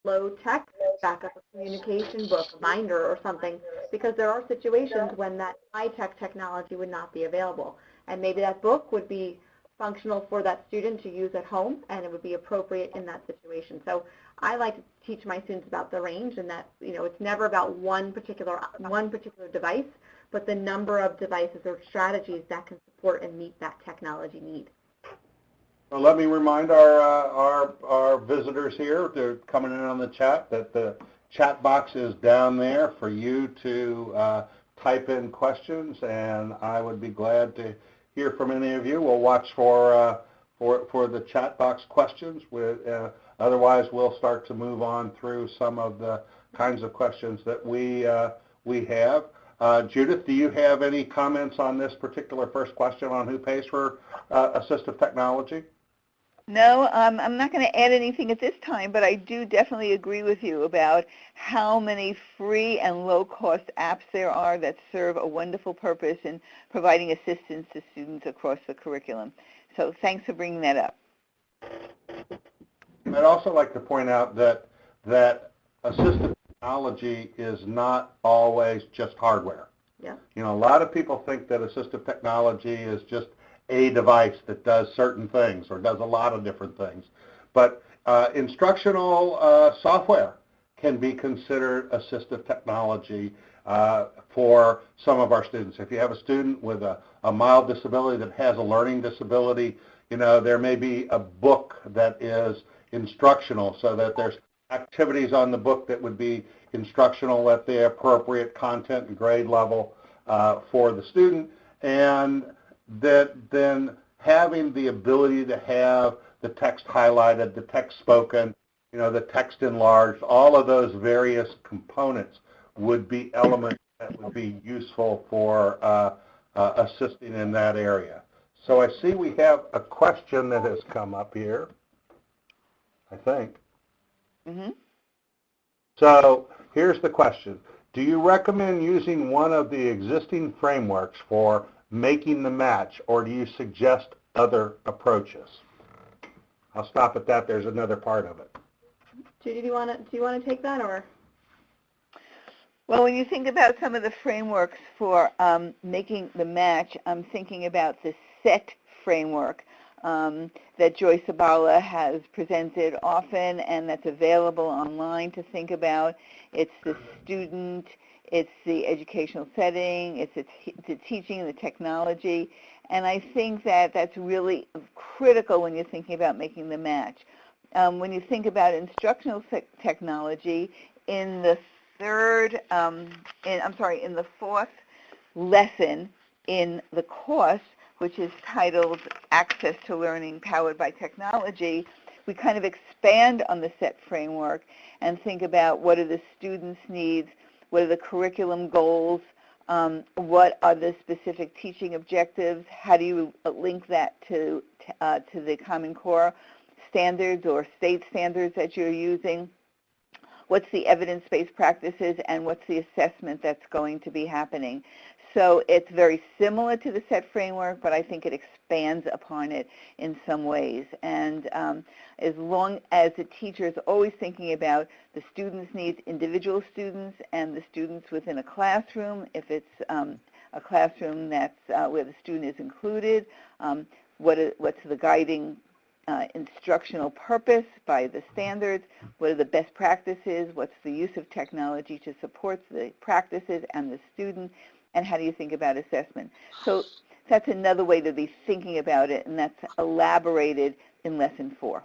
low-tech backup, a communication book, a binder or something, because there are situations when that high-tech technology would not be available. And maybe that book would be functional for that student to use at home, and it would be appropriate in that situation. So I like to teach my students about the range, and that, you know, it's never about one particular device, but the number of devices or strategies that can support and meet that technology need. Well, let me remind our visitors here, they're coming in on the chat, that the chat box is down there for you to type in questions, and I would be glad to hear from any of you. We'll watch for the chat box questions. Otherwise, we'll start to move on through some of the kinds of questions that we have. Judith, do you have any comments on this particular first question on who pays for assistive technology? No, I'm not going to add anything at this time, but I do definitely agree with you about how many free and low-cost apps there are that serve a wonderful purpose in providing assistance to students across the curriculum. So thanks for bringing that up. I'd also like to point out that assistive technology is not always just hardware. Yeah. You know, a lot of people think that assistive technology is just a device that does certain things or does a lot of different things. But instructional software can be considered assistive technology for some of our students. If you have a student with a mild disability that has a learning disability, you know, there may be a book that is instructional, so that there's activities on the book that would be instructional at the appropriate content and grade level for the student, and that then having the ability to have the text highlighted, the text spoken, you know, the text enlarged, all of those various components would be elements that would be useful for assisting in that area. So I see we have a question that has come up here, I think. Mm-hmm. So here's the question. Do you recommend using one of the existing frameworks for making the match, or do you suggest other approaches? I'll stop at that. There's another part of it. Judy, do you want to take that, or? Well, when you think about some of the frameworks for making the match, I'm thinking about the SET framework that Joyce Abala has presented often, and that's available online to think about. It's the student, it's the educational setting, it's the teaching and the technology, and I think that that's really critical when you're thinking about making the match. When you think about instructional technology, in the in the fourth lesson in the course, which is titled Access to Learning Powered by Technology, we kind of expand on the SET framework and think about what are the students' needs, what are the curriculum goals, what are the specific teaching objectives, how do you link that to the Common Core standards or state standards that you're using, what's the evidence-based practices, and what's the assessment that's going to be happening. So it's very similar to the SET framework, but I think it expands upon it in some ways. And as long as the teacher is always thinking about the students' needs, individual students, and the students within a classroom, if it's a classroom that's where the student is included, what's the guiding instructional purpose by the standards, what are the best practices, what's the use of technology to support the practices and the student, and how do you think about assessment. So that's another way to be thinking about it, and that's elaborated in Lesson 4.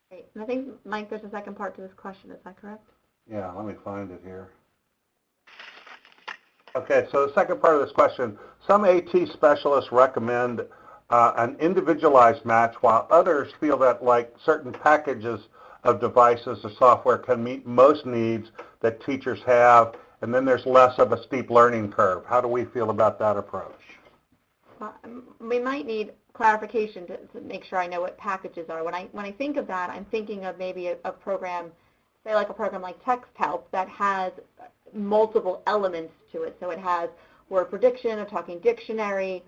Great. And I think, Mike, there's a second part to this question. Is that correct? Yeah, let me find it here. Okay, so the second part of this question, some AT specialists recommend an individualized match, while others feel that like certain packages of devices or software can meet most needs that teachers have, and then there's less of a steep learning curve. How do we feel about that approach? Well, we might need clarification to make sure I know what packages are. When I think of that, I'm thinking of maybe a program, say like a program like Text Help, that has multiple elements to it. So it has word prediction, a talking dictionary,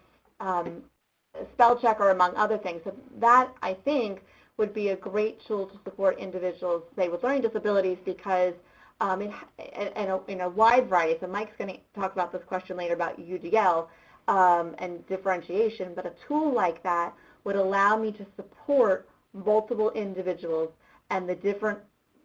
spell checker, among other things. So that, I think, would be a great tool to support individuals, say, with learning disabilities, because in a wide variety, so Mike's going to talk about this question later about UDL and differentiation, but a tool like that would allow me to support multiple individuals and the different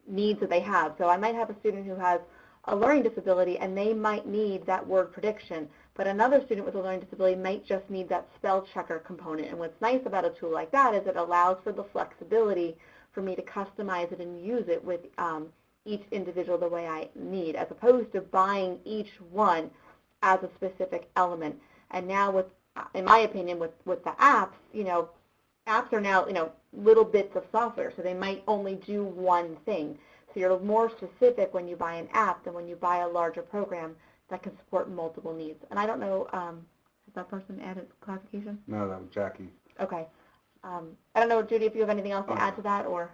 needs that they have. So I might have a student who has a learning disability and they might need that word prediction, but another student with a learning disability might just need that spell checker component. And what's nice about a tool like that is it allows for the flexibility for me to customize it and use it with each individual the way I need, as opposed to buying each one as a specific element. And now with, in my opinion, with the apps, apps are now, little bits of software, so they might only do one thing. So you're more specific when you buy an app than when you buy a larger program that can support multiple needs. And I don't know, has that person added clarification? No, that was Jackie. Okay. I don't know, Judy, if you have anything else to add to that, or?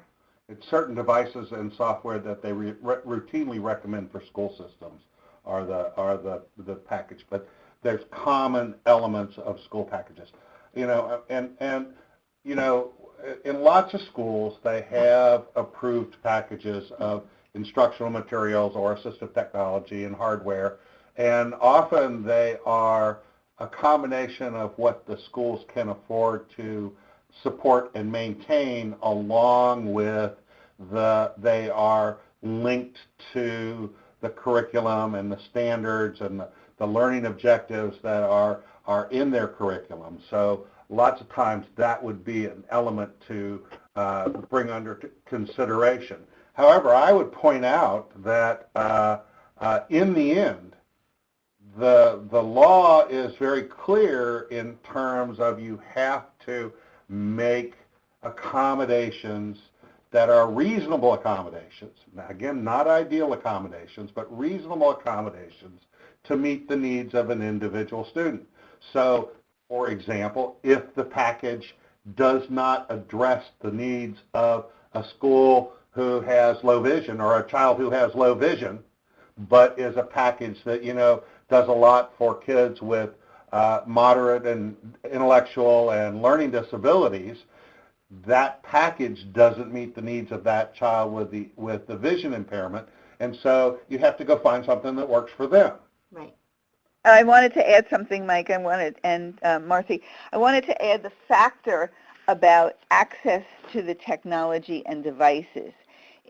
It's certain devices and software that they routinely recommend for school systems are the package, but there's common elements of school packages. In lots of schools, they have approved packages of instructional materials or assistive technology and hardware, and often they are a combination of what the schools can afford to support and maintain, along with they are linked to the curriculum and the standards and the learning objectives that are in their curriculum. So lots of times that would be an element to bring under consideration. However, I would point out that in the end, the law is very clear in terms of you have to make accommodations that are reasonable accommodations. Now, again, not ideal accommodations, but reasonable accommodations to meet the needs of an individual student. So, for example, if the package does not address the needs of a school who has low vision or a child who has low vision, but is a package that, does a lot for kids with moderate and intellectual and learning disabilities, that package doesn't meet the needs of that child with the vision impairment, and so you have to go find something that works for them. Right. I wanted to add something, Mike, and Marcy. I wanted to add the factor about access to the technology and devices,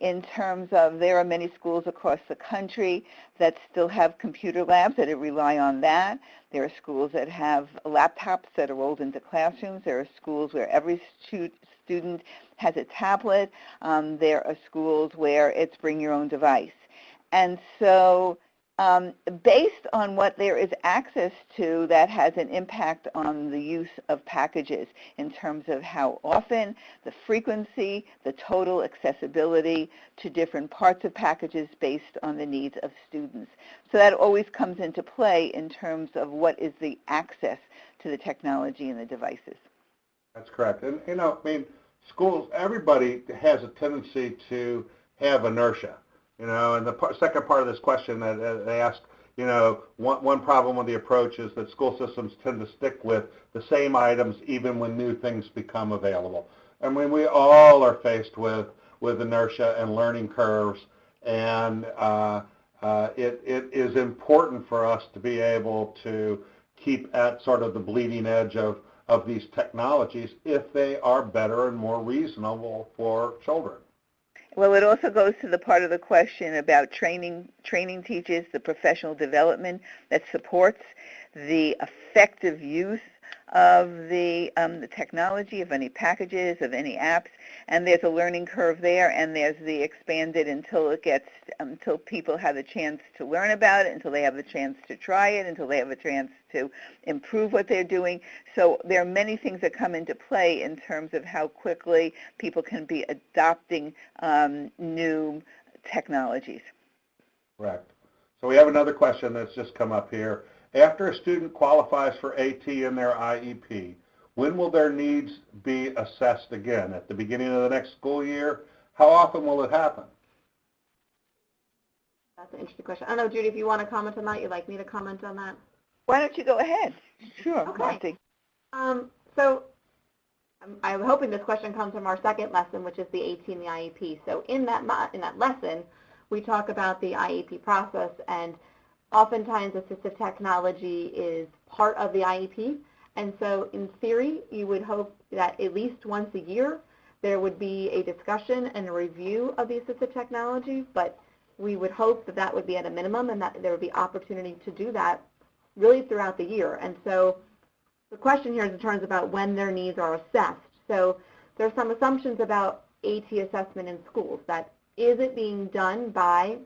in terms of there are many schools across the country that still have computer labs that rely on that. There are schools that have laptops that are rolled into classrooms. There are schools where every student has a tablet. There are schools where it's bring your own device. And so based on what there is access to, that has an impact on the use of packages in terms of how often, the frequency, the total accessibility to different parts of packages based on the needs of students. So that always comes into play in terms of what is the access to the technology and the devices. That's correct. And, schools, everybody has a tendency to have inertia. And the second part of this question that they asked, one problem with the approach is that school systems tend to stick with the same items even when new things become available. I mean, we all are faced with inertia and learning curves, and it is important for us to be able to keep at sort of the bleeding edge of these technologies if they are better and more reasonable for children. Well, it also goes to the part of the question about training teachers, the professional development that supports the effective use of the technology, of any packages, of any apps, and there's a learning curve there, and there's the expanded until people have a chance to learn about it, until they have a chance to try it, until they have a chance to improve what they're doing. So there are many things that come into play in terms of how quickly people can be adopting new technologies. Correct. So we have another question that's just come up here. After a student qualifies for AT in their IEP, when will their needs be assessed again? At the beginning of the next school year? How often will it happen? That's an interesting question. I don't know, Judy, if you want to comment on that, you'd like me to comment on that? Why don't you go ahead? Sure, Okay. Marcy. So I'm hoping this question comes from our second lesson, which is the AT and the IEP. So in that lesson, we talk about the IEP process, and oftentimes assistive technology is part of the IEP. And so in theory, you would hope that at least once a year, there would be a discussion and a review of the assistive technology, but we would hope that that would be at a minimum and that there would be opportunity to do that really throughout the year. And so the question here is in terms about when their needs are assessed. So there are some assumptions about AT assessment in schools. That is it being done by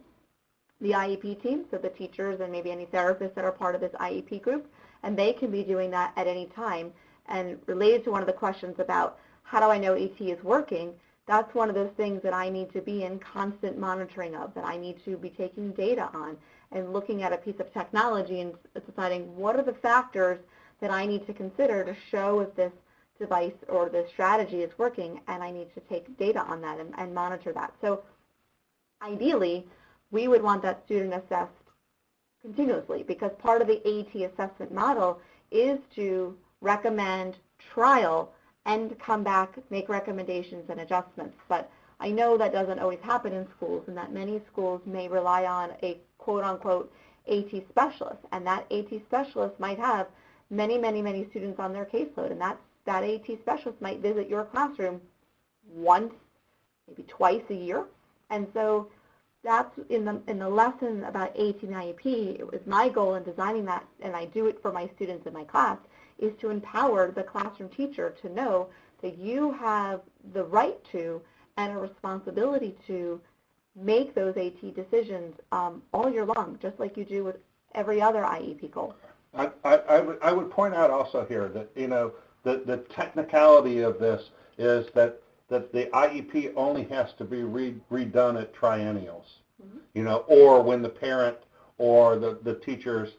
the IEP team, so the teachers and maybe any therapists that are part of this IEP group, and they can be doing that at any time. And related to one of the questions about how do I know AT is working, that's one of those things that I need to be in constant monitoring of, that I need to be taking data on and looking at a piece of technology and deciding what are the factors that I need to consider to show if this device or this strategy is working, and I need to take data on that and monitor that. So ideally, we would want that student assessed continuously, because part of the AT assessment model is to recommend trial and come back, make recommendations and adjustments. But I know that doesn't always happen in schools, and that many schools may rely on a quote-unquote AT specialist, and that AT specialist might have many, many, many students on their caseload, and that AT specialist might visit your classroom once, maybe twice a year. And so that's in the lesson about AT and IEP. It was my goal in designing that, and I do it for my students in my class, is to empower the classroom teacher to know that you have the right to and a responsibility to make those AT decisions all year long, just like you do with every other IEP goal. I would point out also here that, the technicality of this is that the IEP only has to be redone at triennials, or when the parent or the teachers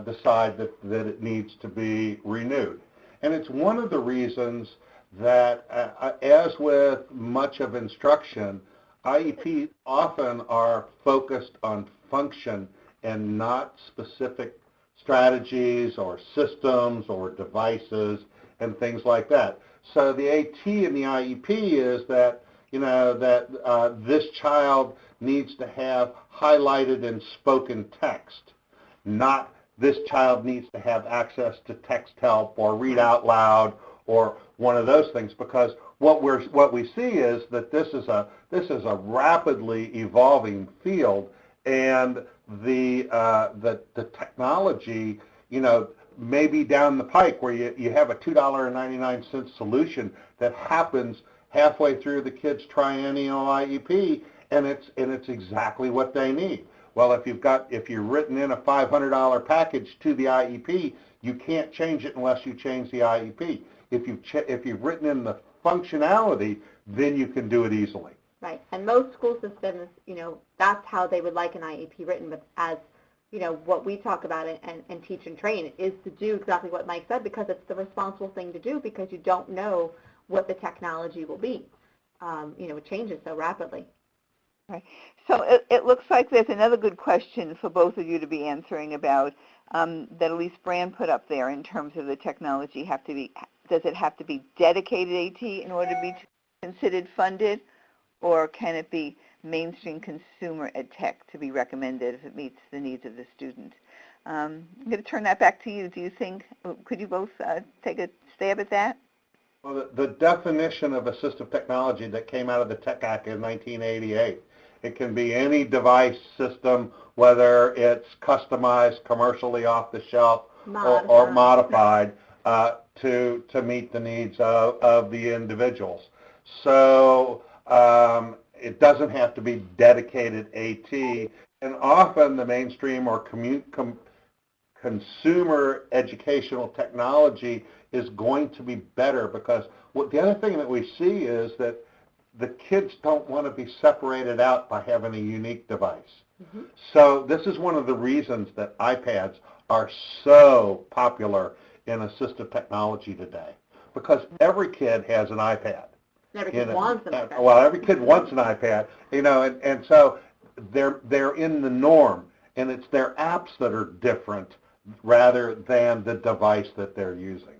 decide that it needs to be renewed. And it's one of the reasons that, as with much of instruction, IEPs often are focused on function and not specific strategies or systems or devices and things like that. So the AT and the IEP is that, this child needs to have highlighted and spoken text, not this child needs to have access to text help or read out loud or one of those things, because what we see is that this is a rapidly evolving field, and the technology, maybe down the pike where you have a $2.99 solution that happens halfway through the kid's triennial IEP, and it's exactly what they need. Well, if you've written in a $500 package to the IEP, you can't change it unless you change the IEP. If you've written in the functionality, then you can do it easily. Right, and most school systems, that's how they would like an IEP written, but as what we talk about and teach and train is to do exactly what Mike said, because it's the responsible thing to do, because you don't know what the technology will be. It changes so rapidly. Right. So it looks like there's another good question for both of you to be answering about that Elise Brand put up there in terms of the technology does it have to be dedicated AT in order to be considered funded, or can it be mainstream consumer ed tech to be recommended if it meets the needs of the student? I'm going to turn that back to you. Do you think, could you both take a stab at that? Well, the definition of assistive technology that came out of the Tech Act in 1988, it can be any device system, whether it's customized commercially off the shelf or modified to meet the needs of the individuals. So it doesn't have to be dedicated AT, and often the mainstream or consumer educational technology is going to be better, because the other thing that we see is that the kids don't want to be separated out by having a unique device. Mm-hmm. So this is one of the reasons that iPads are so popular in assistive technology today, because every kid has an iPad. Every kid wants an iPad. Well, every kid wants an iPad, and so they're in the norm, and it's their apps that are different rather than the device that they're using.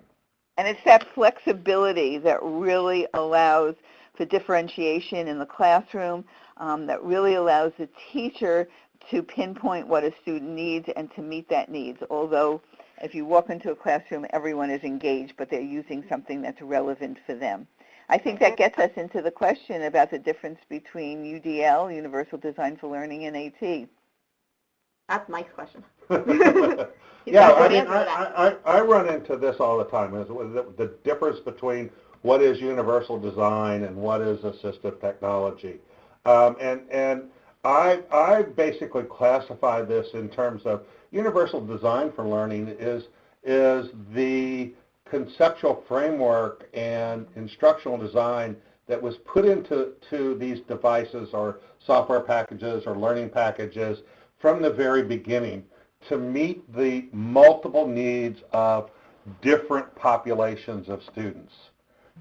And it's that flexibility that really allows for differentiation in the classroom, that really allows the teacher to pinpoint what a student needs and to meet that needs. Although if you walk into a classroom, everyone is engaged, but they're using something that's relevant for them. I think that gets us into the question about the difference between UDL, Universal Design for Learning, and AT. That's Mike's question. Yeah, I mean, I run into this all the time, is the difference between what is universal design and what is assistive technology. And I basically classify this in terms of universal design for learning is the conceptual framework and instructional design that was put into these devices or software packages or learning packages from the very beginning to meet the multiple needs of different populations of students.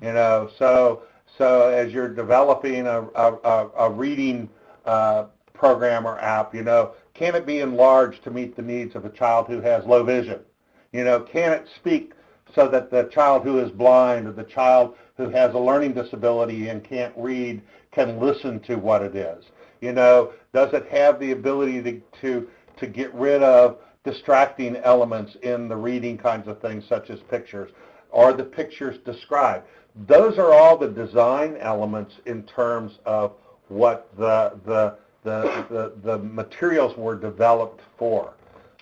You know, so as you're developing a reading program or app, you know, can it be enlarged to meet the needs of a child who has low vision? You know, can it speak so that the child who is blind or the child who has a learning disability and can't read can listen to what it is? You know, does it have the ability to get rid of distracting elements in the reading kinds of things such as pictures? Are the pictures described? Those are all the design elements in terms of what the materials were developed for.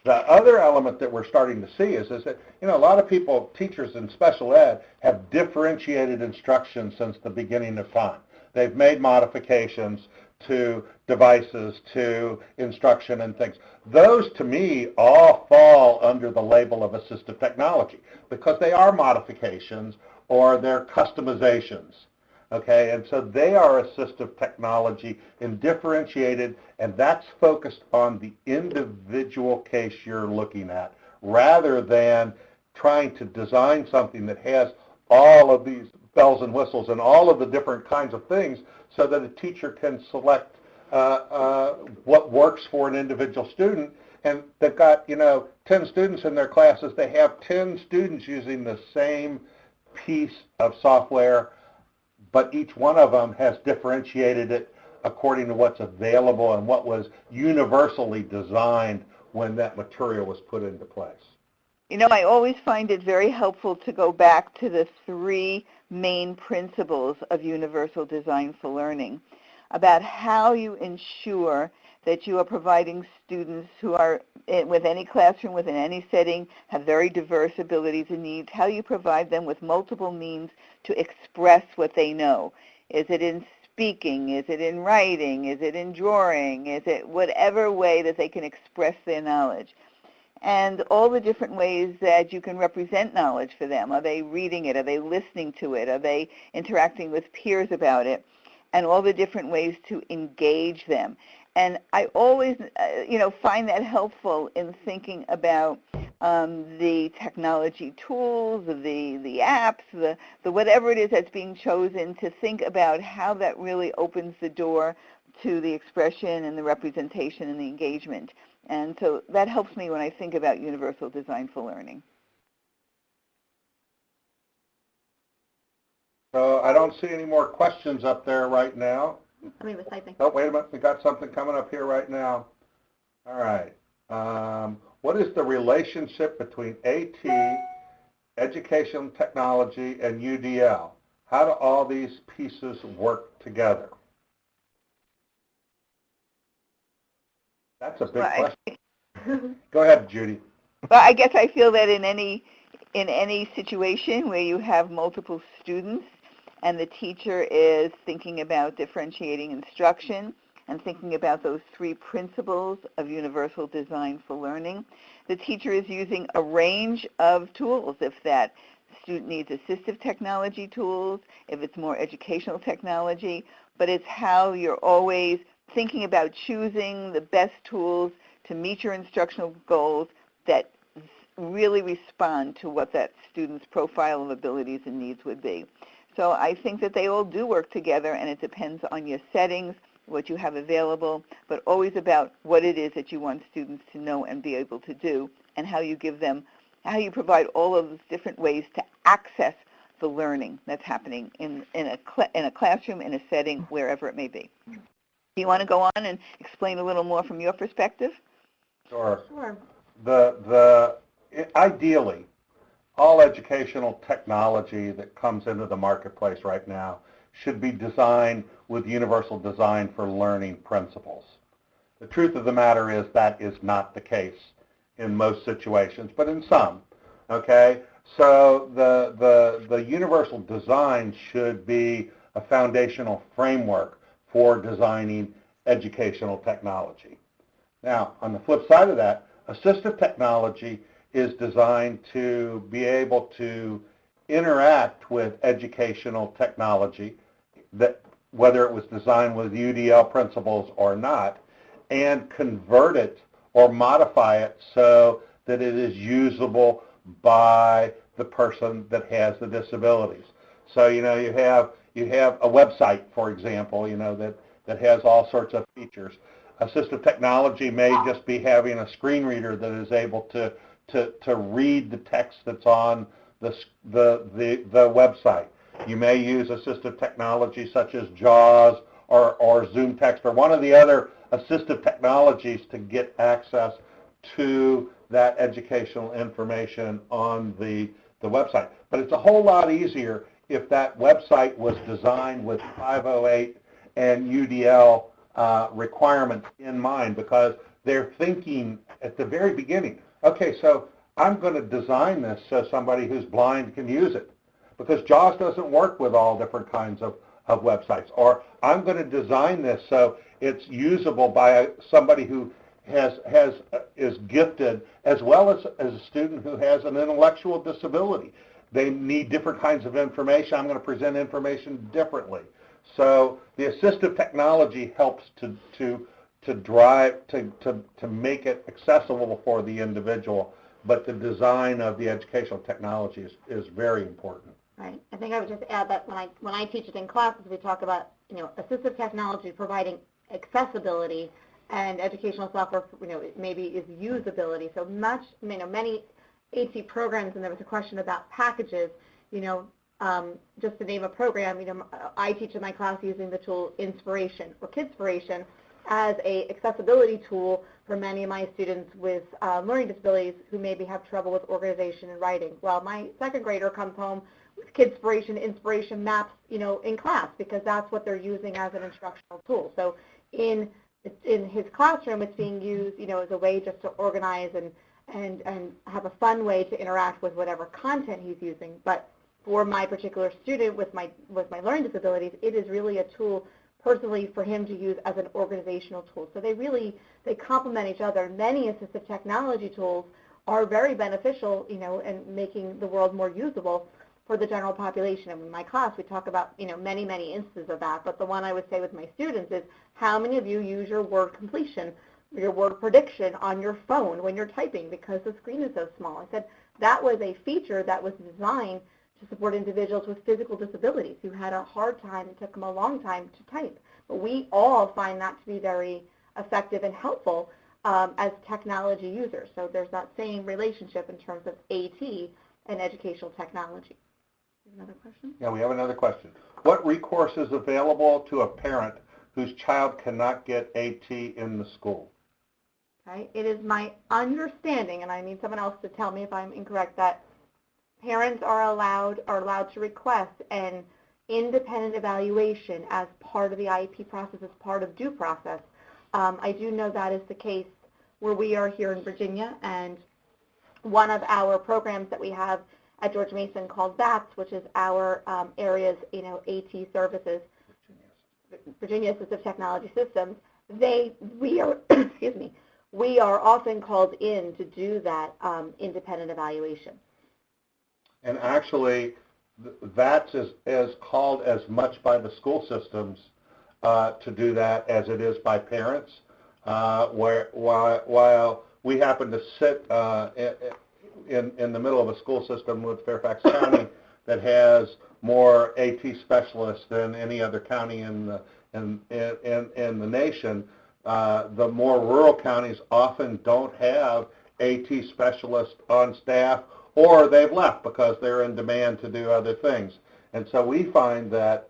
The other element that we're starting to see is that, you know, a lot of people, teachers in special ed, have differentiated instruction since the beginning of time. They've made modifications to devices, to instruction and things. Those, to me, all fall under the label of assistive technology because they are modifications or they're customizations. Okay, and so they are assistive technology and differentiated, and that's focused on the individual case you're looking at, rather than trying to design something that has all of these bells and whistles and all of the different kinds of things so that a teacher can select what works for an individual student. And they've got, you know, 10 students in their classes. They have 10 students using the same piece of software, but each one of them has differentiated it according to what's available and what was universally designed when that material was put into place. You know, I always find it very helpful to go back to the three main principles of universal design for learning, about how you ensure that you are providing students who are with any classroom, within any setting, have very diverse abilities and needs, how you provide them with multiple means to express what they know. Is it in speaking? Is it in writing? Is it in drawing? Is it whatever way that they can express their knowledge? And all the different ways that you can represent knowledge for them. Are they reading it? Are they listening to it? Are they interacting with peers about it? And all the different ways to engage them. And I always, find that helpful in thinking about the technology tools, the apps, the whatever it is that's being chosen, to think about how that really opens the door to the expression and the representation and the engagement. And so that helps me when I think about universal design for learning. So I don't see any more questions up there right now. Somebody was typing. Oh, wait a minute. We got something coming up here right now. All right. What is the relationship between AT, education technology, and UDL? How do all these pieces work together? That's a big question. Go ahead, Judy. Well, I guess I feel that in any situation where you have multiple students and the teacher is thinking about differentiating instruction and thinking about those three principles of universal design for learning, the teacher is using a range of tools. If that student needs assistive technology tools, if it's more educational technology, but it's how you're always thinking about choosing the best tools to meet your instructional goals that really respond to what that student's profile of abilities and needs would be. So I think that they all do work together, and it depends on your settings, what you have available, but always about what it is that you want students to know and be able to do, and how you give them how you provide all of those different ways to access the learning that's happening in a classroom, in a setting, wherever it may be. Do you want to go on and explain a little more from your perspective? Sure. Sure. Ideally, all educational technology that comes into the marketplace right now should be designed with universal design for learning principles. The truth of the matter is that is not the case in most situations, but in some, okay? So the universal design should be a foundational framework for designing educational technology. Now, on the flip side of that, assistive technology is designed to be able to interact with educational technology, that whether it was designed with UDL principles or not, and convert it or modify it so that it is usable by the person that has the disabilities. So, you have a website, for example, that has all sorts of features. Assistive technology may just be having a screen reader that is able to read the text that's on the website. You may use assistive technology such as JAWS or Zoom Text or one of the other assistive technologies to get access to that educational information on the website. But it's a whole lot easier if that website was designed with 508 and UDL requirements in mind, because they're thinking at the very beginning, okay, so I'm going to design this so somebody who's blind can use it, because JAWS doesn't work with all different kinds of websites. Or I'm going to design this so it's usable by somebody who is gifted as well as a student who has an intellectual disability. They need different kinds of information. I'm going to present information differently. So the assistive technology helps to make it accessible for the individual, but the design of the educational technology is very important. Right. I think I would just add that when I teach it in classes, we talk about assistive technology providing accessibility, and educational software maybe is usability. So many AT programs, and there was a question about packages. Just to name a program, I teach in my class using the tool Inspiration or Kidspiration as a accessibility tool for many of my students with learning disabilities who maybe have trouble with organization and writing. Well, my second grader comes home with Kidspiration, Inspiration maps, in class, because that's what they're using as an instructional tool. So in his classroom, it's being used, as a way just to organize and have a fun way to interact with whatever content he's using. But for my particular student with my learning disabilities, it is really a tool personally for him to use as an organizational tool. So they complement each other. Many assistive technology tools are very beneficial, in making the world more usable for the general population. And in my class, we talk about, many, many instances of that. But the one I would say with my students is, how many of you use your word completion, your word prediction on your phone when you're typing because the screen is so small? I said that was a feature that was designed to support individuals with physical disabilities who had a hard time. It took them a long time to type. But we all find that to be very effective and helpful as technology users. So there's that same relationship in terms of AT and educational technology. Another question? Yeah, we have another question. What recourse is available to a parent whose child cannot get AT in the school? Okay. It is my understanding, and I need someone else to tell me if I'm incorrect, that parents are allowed to request an independent evaluation as part of the IEP process, as part of due process. I do know that is the case where we are here in Virginia, and one of our programs that we have at George Mason called VATS, which is our area's AT services, Virginia Assistive Technology Systems. We are excuse me, we are often called in to do that independent evaluation. And actually, that is called as much by the school systems to do that as it is by parents. While we happen to sit in the middle of a school system with Fairfax County that has more AT specialists than any other county in the nation, the more rural counties often don't have AT specialist on staff, or they've left because they're in demand to do other things. And so we find that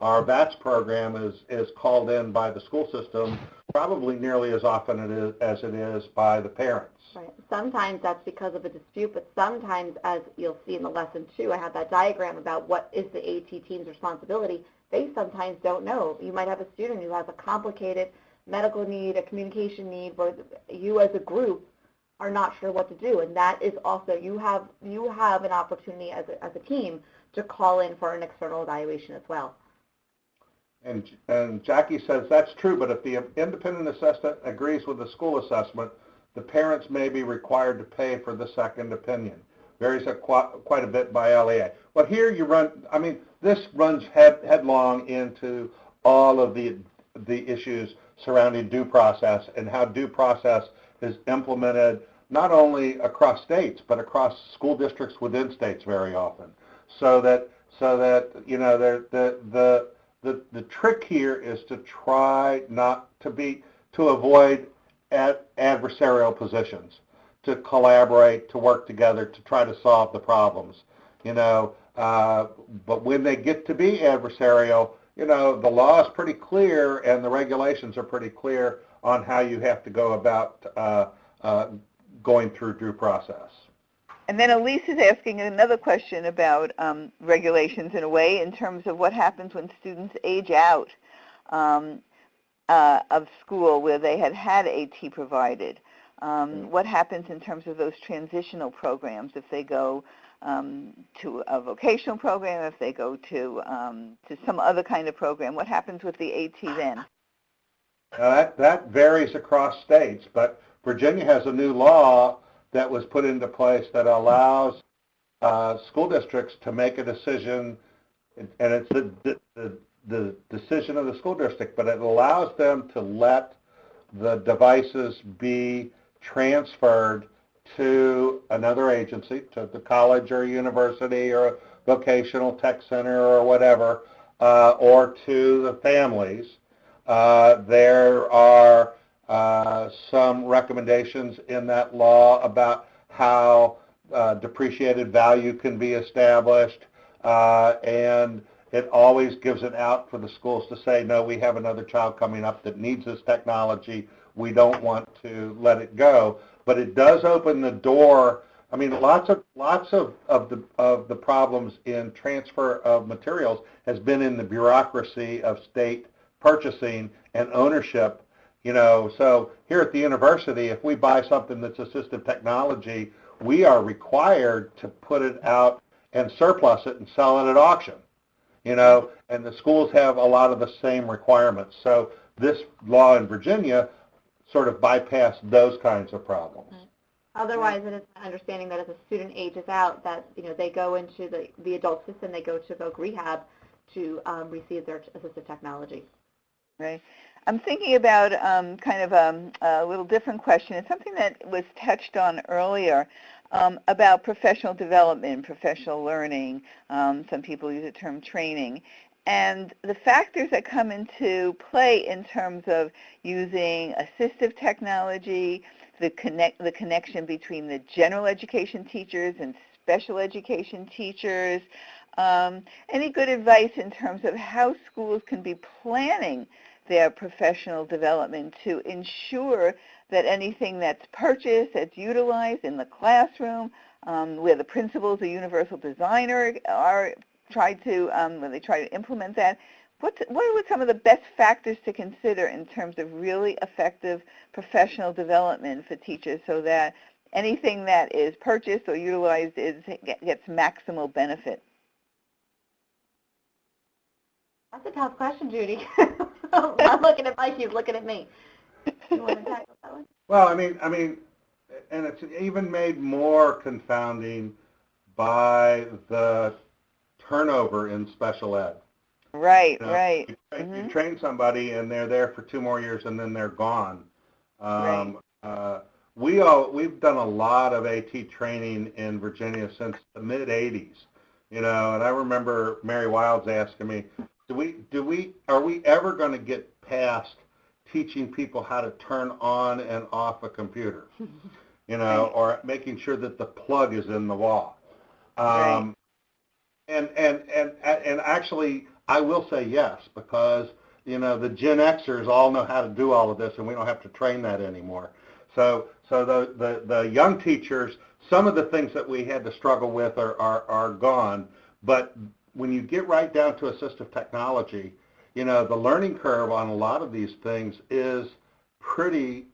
our VATS program is called in by the school system probably nearly as often as it is by the parents. Right. Sometimes that's because of a dispute, but sometimes, as you'll see in the lesson too, I have that diagram about what is the AT team's responsibility. They sometimes don't know. You might have a student who has a complicated medical need, a communication need, where you as a group are not sure what to do, and that is also, you have an opportunity as a team to call in for an external evaluation as well. And Jackie says that's true, but if the independent assessment agrees with the school assessment, the parents may be required to pay for the second opinion. Varies quite a bit by LEA. Well, here you run, I mean, this runs headlong into all of the issues surrounding due process and how due process is implemented not only across states, but across school districts within states very often. So that you know, the trick here is to try not to avoid adversarial positions, to collaborate, to work together, to try to solve the problems. You know, but when they get to be adversarial, you know, the law is pretty clear and the regulations are pretty clear on how you have to go about going through due process. And then Elise is asking another question about regulations in a way, in terms of what happens when students age out of school where they had AT provided. What happens in terms of those transitional programs if they go to a vocational program, if they go to some other kind of program? What happens with the AT then? That varies across states, but Virginia has a new law that was put into place that allows school districts to make a decision, and it's the decision of the school district, but it allows them to let the devices be transferred to another agency, to the college or university or a vocational tech center or whatever, or to the families. There are some recommendations in that law about how depreciated value can be established, and it always gives it out for the schools to say, no, we have another child coming up that needs this technology. We don't want to let it go. But it does open the door. I mean, lots of the problems in transfer of materials has been in the bureaucracy of state purchasing and ownership. You know, so here at the university, if we buy something that's assistive technology, we are required to put it out and surplus it and sell it at auction. You know, and the schools have a lot of the same requirements. So this law in Virginia sort of bypassed those kinds of problems. Otherwise, it is my understanding that as a student ages out, that, you know, they go into the adult system, they go to voc rehab to receive their assistive technology. Right. I'm thinking about kind of a little different question. It's something that was touched on earlier about professional development, professional learning. Some people use the term training. And the factors that come into play in terms of using assistive technology, the connection between the general education teachers and special education teachers. Any good advice in terms of how schools can be planning their professional development to ensure that anything that's purchased, that's utilized in the classroom, where the principals, the universal designer, are when they try to implement that, what are some of the best factors to consider in terms of really effective professional development for teachers so that anything that is purchased or utilized gets maximal benefit? That's a tough question, Judy. I'm looking at Mike, he's looking at me. You want to tackle that one? Well, I mean, and it's even made more confounding by the turnover in special ed. Right, You know, right. You train somebody and they're there for 2 more years and then they're gone. Right. We've done a lot of AT training in Virginia since the mid-'80s, you know, and I remember Mary Wilds asking me, are we ever going to get past teaching people how to turn on and off a computer? Right. or making sure that the plug is in the wall. Right. Um, and actually, I will say yes, because, the Gen Xers all know how to do all of this, and we don't have to train that anymore. So the young teachers, some of the things that we had to struggle with are gone, but when you get right down to assistive technology, the learning curve on a lot of these things is pretty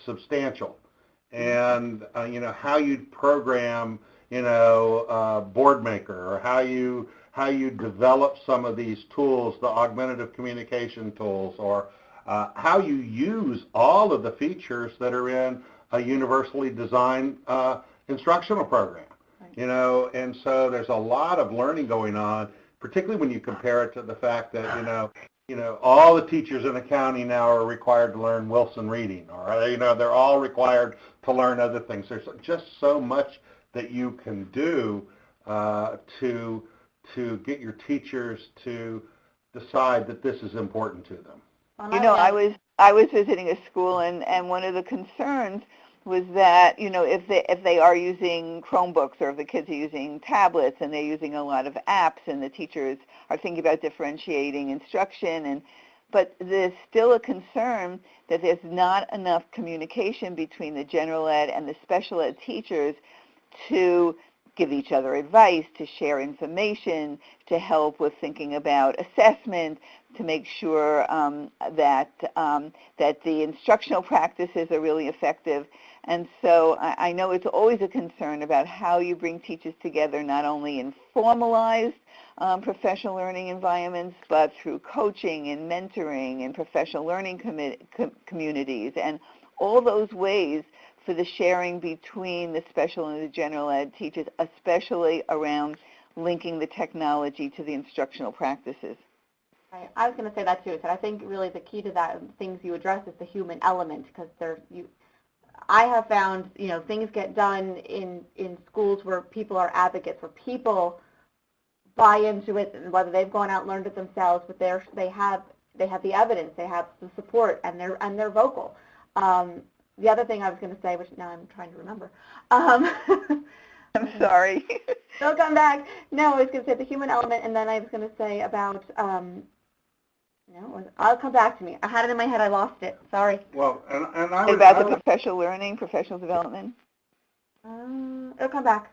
substantial. And, how you'd program, board maker, or how you develop some of these tools, the augmentative communication tools, or how you use all of the features that are in a universally designed instructional program. And so there's a lot of learning going on, particularly when you compare it to the fact that, all the teachers in the county now are required to learn Wilson reading, or, they're all required to learn other things. There's just so much that you can do to get your teachers to decide that this is important to them. I was visiting a school, and one of the concerns was that, if they are using Chromebooks, or if the kids are using tablets and they're using a lot of apps, and the teachers are thinking about differentiating instruction, but there's still a concern that there's not enough communication between the general ed and the special ed teachers to give each other advice, to share information, to help with thinking about assessment, to make sure that the instructional practices are really effective. And so I know it's always a concern about how you bring teachers together, not only in formalized professional learning environments, but through coaching and mentoring and professional learning communities, and all those ways for the sharing between the special and the general ed teachers, especially around linking the technology to the instructional practices. Right. I was going to say that too. So I think really the key to that, things you address, is the human element, because I have found, things get done in schools where people are advocates, where people buy into it, and whether they've gone out and learned it themselves, but they have the evidence, they have the support, and they're vocal. The other thing I was going to say, which now I'm trying to remember. I'm sorry. Don't come back. No, I was going to say the human element, and then I was going to say about, I'll come back to me. I had it in my head. I lost it. Sorry. Well, and I would... About the professional learning, professional development? It'll come back.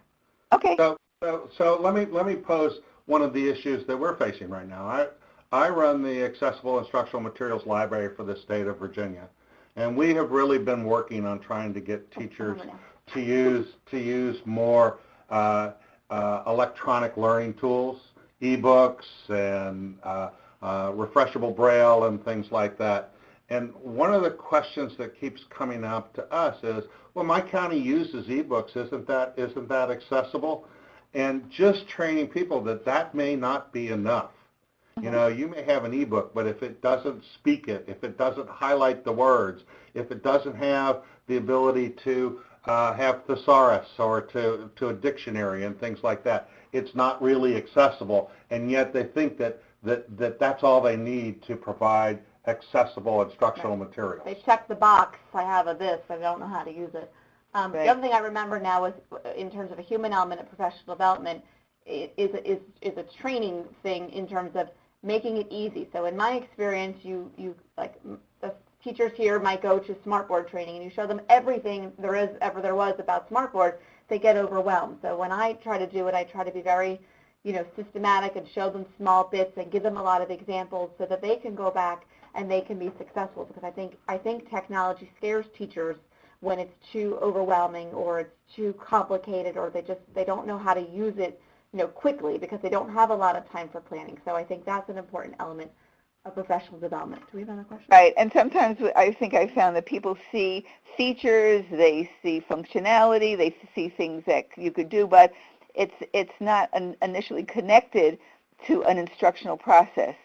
Okay. So let me pose one of the issues that we're facing right now. I run the Accessible Instructional Materials Library for the state of Virginia. And we have really been working on trying to get teachers to use more electronic learning tools, ebooks, and refreshable braille and things like that. And one of the questions that keeps coming up to us is, well, my county uses ebooks. Isn't that accessible? And just training people that may not be enough. You may have an ebook, but if it doesn't speak it, if it doesn't highlight the words, if it doesn't have the ability to have thesaurus or to a dictionary and things like that, it's not really accessible. And yet they think that's all they need to provide accessible instructional materials. They check the box. I have this. I don't know how to use it. Right. The other thing I remember now is, in terms of a human element of professional development, is a training thing in terms of making it easy. So in my experience, you like the teachers here might go to smartboard training, and you show them everything there was about smartboard, they get overwhelmed. So when I try to do it, I try to be very, systematic, and show them small bits and give them a lot of examples so that they can go back and they can be successful. Because I think technology scares teachers when it's too overwhelming, or it's too complicated, or they don't know how to use it quickly, because they don't have a lot of time for planning. So I think that's an important element of professional development. Do we have another question? Right, and sometimes I think I found that people see features, they see functionality, they see things that you could do, but it's not initially connected to an instructional process.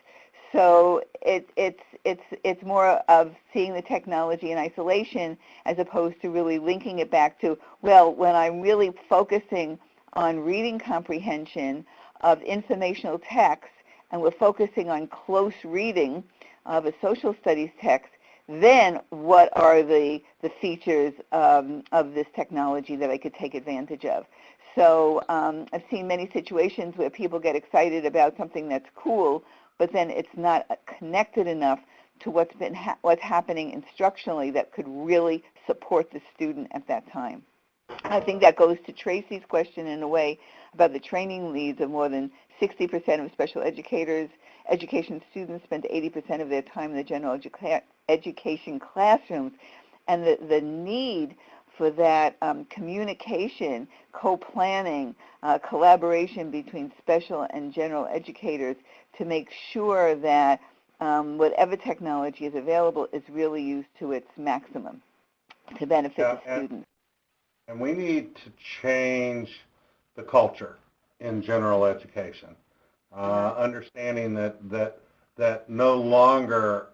So it's more of seeing the technology in isolation, as opposed to really linking it back to, well, when I'm really focusing on reading comprehension of informational text, and we're focusing on close reading of a social studies text, then what are the features of this technology that I could take advantage of? So I've seen many situations where people get excited about something that's cool, but then it's not connected enough to what's happening instructionally that could really support the student at that time. I think that goes to Tracy's question in a way about the training needs of more than 60% of special education students spend 80% of their time in the general education classrooms, and the need for that communication, co-planning, collaboration between special and general educators to make sure that whatever technology is available is really used to its maximum to benefit the students. And we need to change the culture in general education, understanding that no longer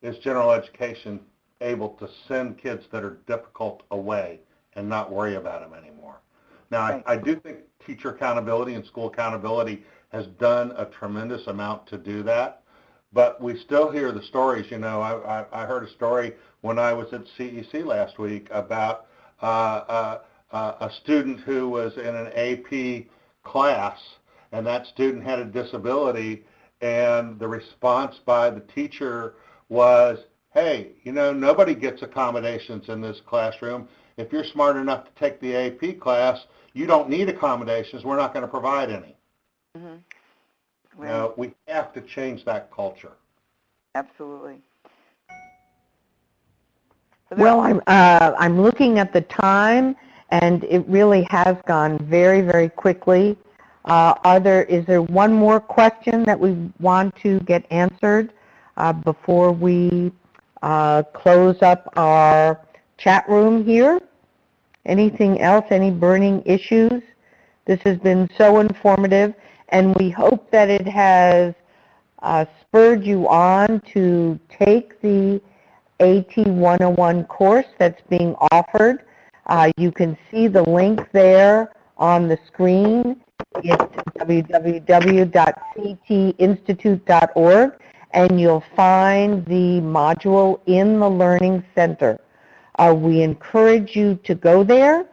is general education able to send kids that are difficult away and not worry about them anymore. Now, Right. I do think teacher accountability and school accountability has done a tremendous amount to do that, but we still hear the stories. You know, I heard a story when I was at CEC last week about a student who was in an AP class, and that student had a disability, and the response by the teacher was, hey, you know, nobody gets accommodations in this classroom. If you're smart enough to take the AP class, you don't need accommodations. We're not going to provide any. Mm-hmm. Right. You know, we have to change that culture. Absolutely. Well, I'm looking at the time, and it really has gone very, very quickly. Is there one more question that we want to get answered before we close up our chat room here? Anything else? Any burning issues? This has been so informative, and we hope that it has spurred you on to take the AT101 course that's being offered. You can see the link there on the screen. It's www.ctinstitute.org, and you'll find the module in the Learning Center. We encourage you to go there,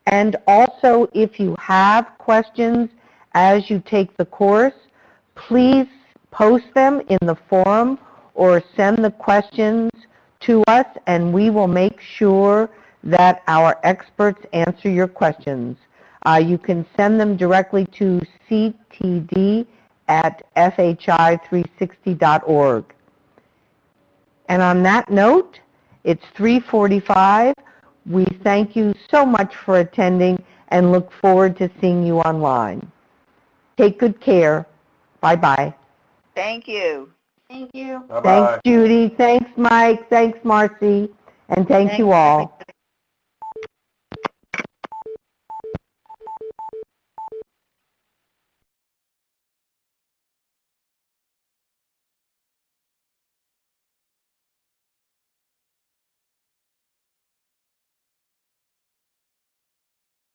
and also if you have questions as you take the course, please post them in the forum or send the questions to us, and we will make sure that our experts answer your questions. You can send them directly to ctd@fhi360.org. And on that note, it's 3:45. We thank you so much for attending and look forward to seeing you online. Take good care. Bye-bye. Thank you. Thank you. Bye-bye. Thanks, Judy. Thanks, Mike. Thanks, Marcy. And thank you all.